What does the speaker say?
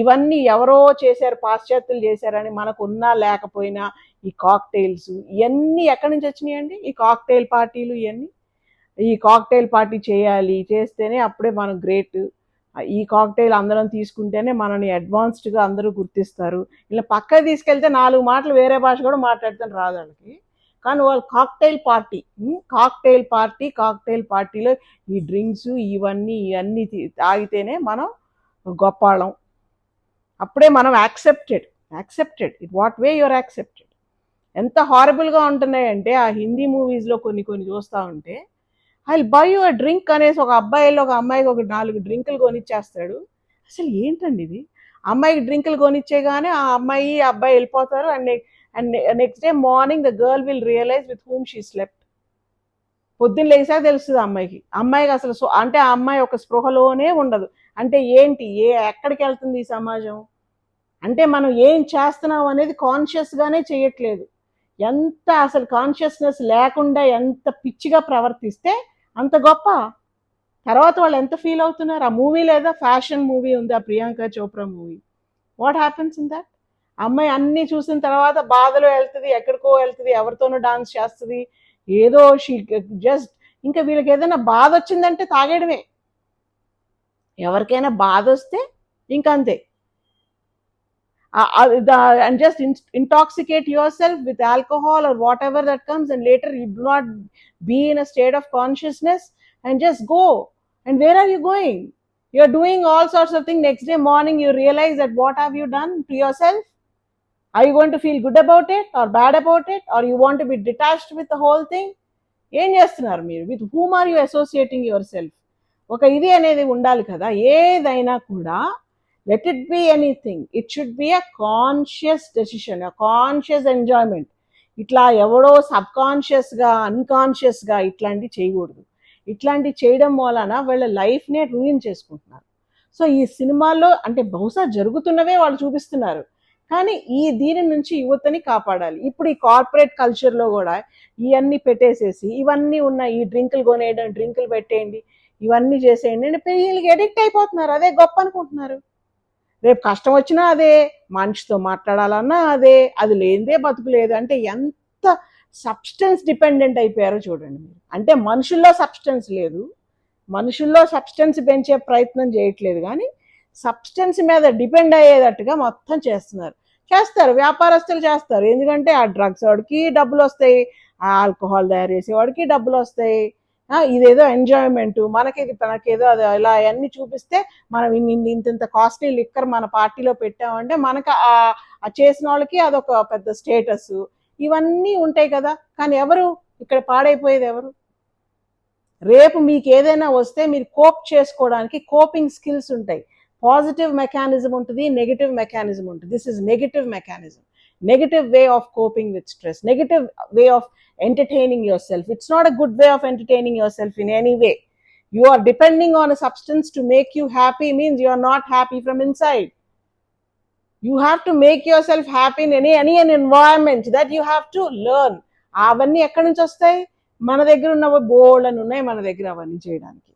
ఇవన్నీ ఎవరో చేశారు, పాశ్చాత్యులు చేశారని మనకు ఉన్నా లేకపోయినా ఈ కాక్టైల్స్ ఇవన్నీ ఎక్కడి నుంచి వచ్చినాయండి? ఈ కాక్టైల్ పార్టీలు ఇవన్నీ. ఈ కాక్టైల్ పార్టీ చేయాలి, చేస్తేనే అప్పుడే మనం గ్రేట్, ఈ కాక్టైల్ అందరం తీసుకుంటేనే మనని అడ్వాన్స్డ్గా అందరూ గుర్తిస్తారు. ఇలా పక్కకి తీసుకెళ్తే 4 మాటలు వేరే భాష కూడా మాట్లాడతాను రాదు వాళ్ళకి. కానీ వాళ్ళు కాక్టైల్ పార్టీలో ఈ డ్రింక్స్ ఇవన్నీ తాగితేనే మనం గొప్పవాళ్ళం, అప్పుడే మనం accepted. It what way your accepted. ఎంత హారబుల్గా ఉంటున్నాయంటే ఆ హిందీ మూవీస్లో కొన్ని చూస్తూ ఉంటే, I will buy you a drink అనేసి ఒక అమ్మాయికి ఒక 4 డ్రింకులు కొనిచ్చేస్తాడు. అసలు ఏంటండి ఇది? అమ్మాయికి డ్రింకులు కొనిచ్చేగానే ఆ అబ్బాయి వెళ్ళిపోతారు. And next day morning the girl will realize with whom she slept. పొద్దున్న లేచాక తెలుస్తుంది అమ్మాయికి అసలు అంటే ఆ అమ్మాయి ఒక స్పృహలోనే ఉండదు. అంటే ఏంటి, ఎక్కడికి వెళ్తుంది ఈ సమాజం? అంటే మనం ఏం చేస్తున్నాం అనేది కాన్షియస్గానే చేయట్లేదు. ఎంత అసలు కాన్షియస్నెస్ లేకుండా ఎంత పిచ్చిగా ప్రవర్తిస్తే అంత గొప్ప. తర్వాత వాళ్ళు ఎంత ఫీల్ అవుతున్నారు? ఆ మూవీ లేదా ఫ్యాషన్ మూవీ ఉంది, ఆ Priyanka Chopra movie. What happens in that? అమ్మాయి అన్నీ చూసిన తర్వాత బాధలో వెళ్తుంది, ఎక్కడికో వెళ్తుంది, ఎవరితోనో డాన్స్ చేస్తుంది, ఏదో షీ జస్ట్. ఇంకా వీళ్ళకి ఏదైనా బాధ వచ్చిందంటే తాగేయడమే. ఎవరికైనా బాధ వస్తే ఇంకంతే. And just intoxicate yourself with alcohol or whatever that comes, and later you do not be in a state of consciousness and just go. And where are you going? You're doing all sorts of things. Next day morning you realize that what have you done to yourself? Are you going to feel good about it or bad about it, or you want to be detached with the whole thing? ఏం చేస్తున్నారు మీరు? with whom are you associating yourself? ఒక ఇది అనేది ఉండాలి కదా. ఏదైనా కూడా let it be anything, it should be a conscious decision, a conscious enjoyment. ఇట్లా ఎవడో సబ్కాన్షియస్గా అన్కాన్షియస్గా ఇట్లాంటివి చేయకూడదు. ఇట్లాంటివి చేయడం వలన వాళ్ళ లైఫ్నే రూయిన్ చేసుకుంటున్నారు. సో ఈ సినిమాల్లో అంటే బహుశా జరుగుతున్నవే వాళ్ళు చూపిస్తున్నారు, కానీ దీని నుంచి యువతని కాపాడాలి. ఇప్పుడు ఈ కార్పొరేట్ కల్చర్లో కూడా ఇవన్నీ పెట్టేసేసి ఇవన్నీ ఉన్న ఈ డ్రింకులు కొనేయడం, డ్రింకులు పెట్టేయండి, ఇవన్నీ చేసేయండి అంటే వీళ్ళకి ఎడిక్ట్ అయిపోతున్నారు. అదే గొప్ప అనుకుంటున్నారు. రేపు కష్టం వచ్చినా అదే, మనిషితో మాట్లాడాలన్నా అదే, అది లేనిదే బతుకు లేదు. అంటే ఎంత సబ్స్టెన్స్ డిపెండెంట్ అయిపోయారో చూడండి మీరు. అంటే మనుషుల్లో సబ్స్టెన్స్ లేదు, మనుషుల్లో సబ్స్టెన్స్ పెంచే ప్రయత్నం చేయట్లేదు, కానీ సబ్స్టెన్స్ మీద డిపెండ్ అయ్యేటట్టుగా మొత్తం చేస్తారు. వ్యాపారస్తులు చేస్తారు. ఎందుకంటే ఆ డ్రగ్స్ వాడికి డబ్బులు వస్తాయి, ఆ ఆల్కహాల్ తయారు చేసేవాడికి డబ్బులు వస్తాయి, ఇదేదో ఎంజాయ్మెంట్, మనకేదో అది ఇలా అవన్నీ చూపిస్తే మనం ఇంత కాస్ట్లీ లిక్కర్ మన పార్టీలో పెట్టామంటే మనకు ఆ చేసిన వాళ్ళకి అదొక పెద్ద స్టేటస్, ఇవన్నీ ఉంటాయి కదా. కానీ ఎవరు ఇక్కడ పాడైపోయేది ఎవరు? రేపు మీకు ఏదైనా వస్తే మీరు కోప్ చేసుకోవడానికి కోపింగ్ స్కిల్స్ ఉంటాయి. పాజిటివ్ మెకానిజం ఉంటుంది, నెగిటివ్ మెకానిజం ఉంటుంది. This is negative mechanism, negative way of coping with stress, negative way of entertaining yourself. It's not a good way of entertaining yourself in any way. You are depending on a substance to make you happy, means you are not happy from inside. You have to make yourself happy in any environment that you have to learn. అవన్నీ ఎక్కడి నుంచి వస్తాయి? మన దగ్గర ఉన్నవి బోల్డ్ అని ఉన్నాయి మన దగ్గర అవన్నీ చేయడానికి.